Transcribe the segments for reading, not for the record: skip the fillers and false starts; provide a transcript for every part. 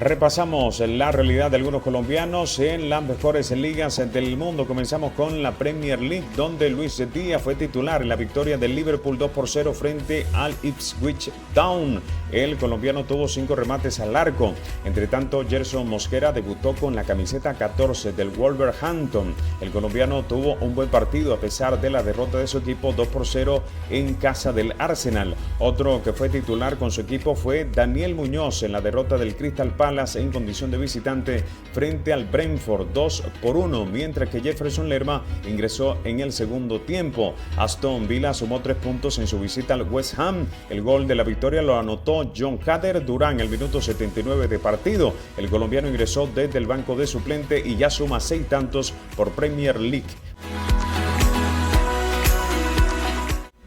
Repasamos la realidad de algunos colombianos en las mejores ligas del mundo. Comenzamos con la Premier League, donde Luis Díaz fue titular en la victoria del Liverpool 2-0 frente al Ipswich Town. El colombiano tuvo 5 remates al arco. Entre tanto, Gerson Mosquera debutó con la camiseta 14 del Wolverhampton. El colombiano tuvo un buen partido a pesar de la derrota de su equipo 2-0 en casa del Arsenal. Otro que fue titular con su equipo fue Daniel Muñoz en la derrota del Crystal Palace en condición de visitante frente al Brentford 2-1, mientras que Jefferson Lerma ingresó en el segundo tiempo. Aston Villa sumó 3 puntos en su visita al West Ham. El gol de la victoria lo anotó John Hader Durán el minuto 79 de partido. El colombiano ingresó desde el banco de suplente y ya suma 6 tantos por Premier League.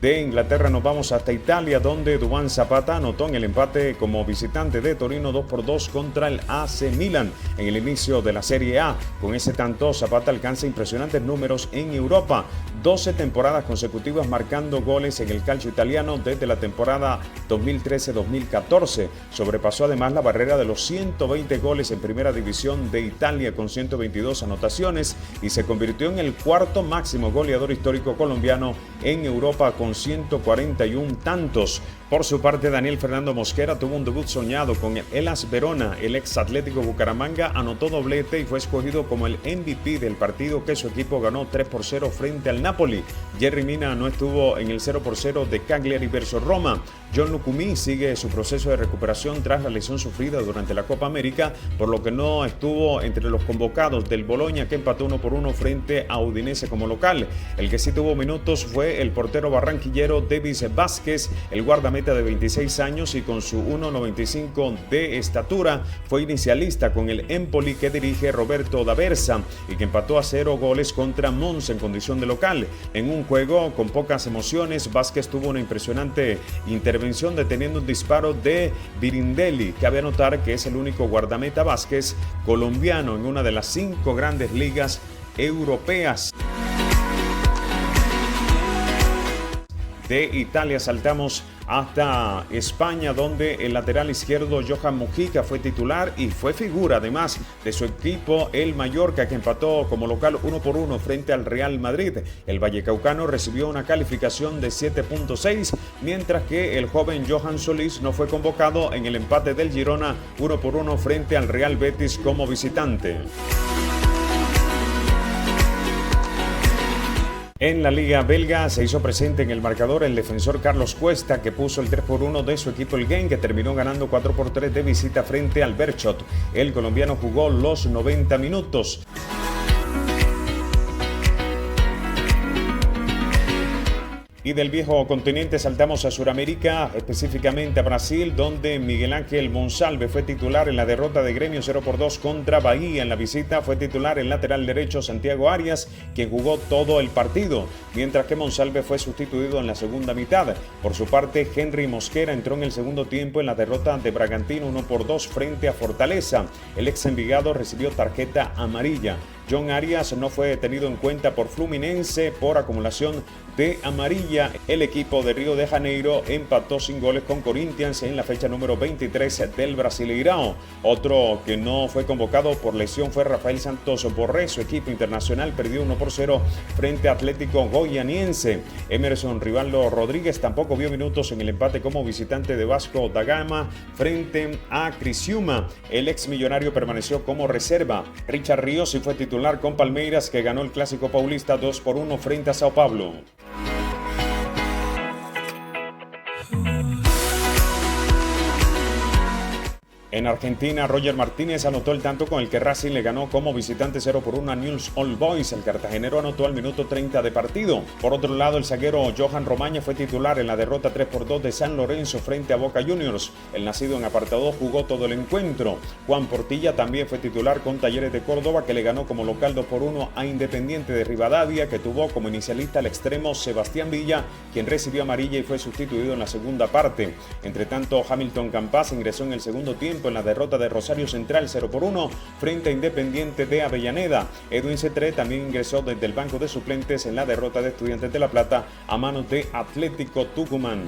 De Inglaterra nos vamos hasta Italia, donde Duván Zapata anotó en el empate como visitante de Torino 2-2 contra el AC Milan en el inicio de la Serie A. Con ese tanto, Zapata alcanza impresionantes números en Europa. 12 temporadas consecutivas marcando goles en el calcio italiano desde la temporada 2013-2014. Sobrepasó además la barrera de los 120 goles en Primera División de Italia con 122 anotaciones y se convirtió en el cuarto máximo goleador histórico colombiano en Europa con 141 tantos. Por su parte, Daniel Fernando Mosquera tuvo un debut soñado con el Hellas Verona. El ex Atlético Bucaramanga anotó doblete y fue escogido como el MVP del partido que su equipo ganó 3-0 frente al Napoli. Yerry Mina no estuvo en el 0-0 de Cagliari versus Roma. John Lucumí sigue su proceso de recuperación tras la lesión sufrida durante la Copa América, por lo que no estuvo entre los convocados del Bologna, que empató 1-1 frente a Udinese como local. El que sí tuvo minutos fue el portero barranquillero Davis Vázquez, el guardameta de 26 años y con su 1,95 de estatura fue inicialista con el Empoli que dirige Roberto D'Aversa y que empató a 0 goles contra Mons en condición de local. En un juego con pocas emociones, Vázquez tuvo una impresionante intervención deteniendo un disparo de Birindelli. Cabe anotar que es el único guardameta Vázquez colombiano en una de las 5 grandes ligas europeas. De Italia saltamos hasta España, donde el lateral izquierdo Johan Mujica fue titular y fue figura además de su equipo, el Mallorca, que empató como local 1-1 frente al Real Madrid. El vallecaucano recibió una calificación de 7.6, mientras que el joven Johan Solís no fue convocado en el empate del Girona 1-1 frente al Real Betis como visitante. En la Liga Belga se hizo presente en el marcador el defensor Carlos Cuesta, que puso el 3-1 de su equipo el Genk, que terminó ganando 4-3 de visita frente al Berchot. El colombiano jugó los 90 minutos. Y del viejo continente saltamos a Sudamérica, específicamente a Brasil, donde Miguel Ángel Monsalve fue titular en la derrota de Gremio 0-2 contra Bahía. En la visita fue titular el lateral derecho Santiago Arias, quien jugó todo el partido, mientras que Monsalve fue sustituido en la segunda mitad. Por su parte, Henry Mosquera entró en el segundo tiempo en la derrota de Bragantino 1-2 frente a Fortaleza. El ex Envigado recibió tarjeta amarilla. John Arias no fue tenido en cuenta por Fluminense por acumulación de amarilla. El equipo de Río de Janeiro empató sin goles con Corinthians en la fecha número 23 del Brasileirão. Otro que no fue convocado por lesión fue Rafael Santos Borré. Su equipo internacional perdió 1-0 frente a Atlético Goianiense. Emerson Rivaldo Rodríguez tampoco vio minutos en el empate como visitante de Vasco da Gama frente a Criciúma. El ex millonario permaneció como reserva. Richard Ríos sí fue titular con Palmeiras, que ganó el Clásico Paulista 2-1 frente a Sao Paulo. En Argentina, Roger Martínez anotó el tanto con el que Racing le ganó como visitante 0-1 a Newell's Old Boys. El cartagenero anotó al minuto 30 de partido. Por otro lado, el zaguero Johan Romaña fue titular en la derrota 3-2 de San Lorenzo frente a Boca Juniors. El nacido en Apartado jugó todo el encuentro. Juan Portilla también fue titular con Talleres de Córdoba, que le ganó como local 2-1 a Independiente de Rivadavia, que tuvo como inicialista al extremo Sebastián Villa, quien recibió amarilla y fue sustituido en la segunda parte. Entre tanto, Hamilton Campas ingresó en el segundo tiempo tiempo en la derrota de Rosario Central 0-1 frente a Independiente de Avellaneda. Edwin Cetré también ingresó desde el banco de suplentes en la derrota de Estudiantes de La Plata a manos de Atlético Tucumán.